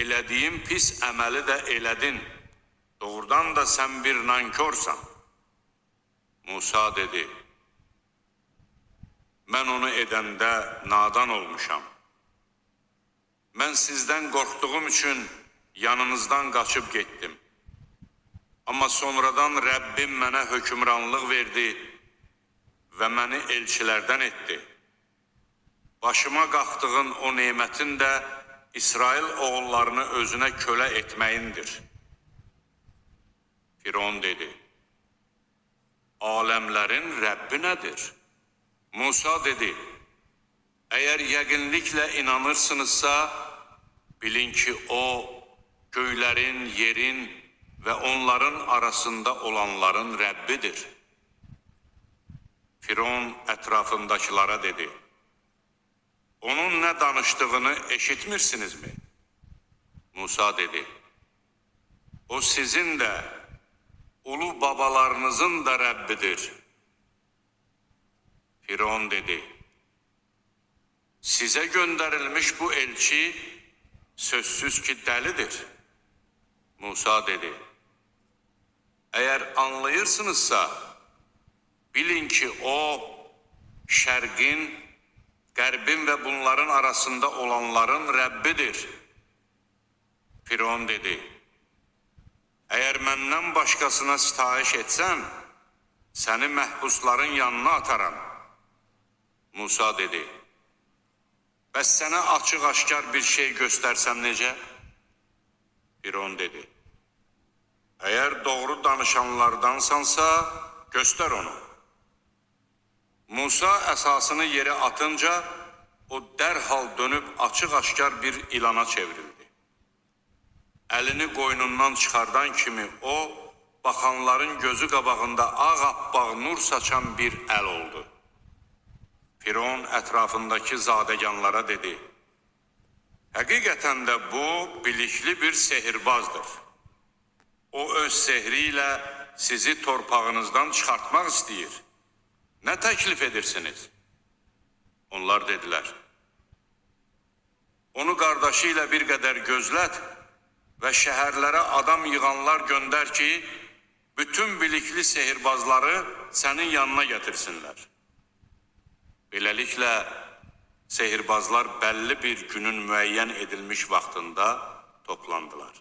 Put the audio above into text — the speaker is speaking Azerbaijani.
elədiyim pis əməli də elədin. Doğrudan da sən bir nankorsan. Musa dedi, mən onu edəndə nadan olmuşam. Mən sizdən qorxduğum üçün yanınızdan qaçıb getdim. Amma sonradan Rəbbim mənə hökmranlıq verdi və məni elçilərdən etdi. Başıma qalxdığın o nemətin də İsrail oğullarını özünə kölə etməyindir. Firon dedi, aləmlərin Rəbbi nədir? Musa dedi, əgər yəqinliklə inanırsınızsa, bilin ki, o, göylərin, yerin və onların arasında olanların Rəbbidir. Firon ətrafındakılara dedi, onun nə danışdığını eşitmirsinizmi? Musa dedi, o sizin də, ulu babalarınızın da Rəbbidir. Firon dedi, sizə göndərilmiş bu elçi sözsüz ki dəlidir. Musa dedi, əgər anlayırsınızsa, bilin ki o, şərqin, qərbin və bunların arasında olanların Rəbbidir. Firon dedi, əgər məndən başqasına sitayiş etsən, səni məhbusların yanına ataram. Musa dedi, bəs sənə açıq-aşkar bir şey göstərsəm necə? Firon dedi, əgər doğru danışanlardansansa, göstər onu. Musa əsasını yerə atınca, o dərhal dönüb açıq-aşkar bir ilana çevrildi. Əlini qoynundan çıxardan kimi o, baxanların gözü qabağında ağappaq nur saçan bir əl oldu. Firon ətrafındakı zadəganlara dedi, həqiqətən də bu, bilikli bir sehirbazdır. O, öz sehri ilə sizi torpağınızdan çıxartmaq istəyir. Nə təklif edirsiniz? Onlar dedilər, onu qardaşı ilə bir qədər gözlət və şəhərlərə adam yığanlar göndər ki, bütün bilikli sehirbazları sənin yanına gətirsinlər. Beləliklə, sehirbazlar bəlli bir günün müəyyən edilmiş vaxtında toplandılar.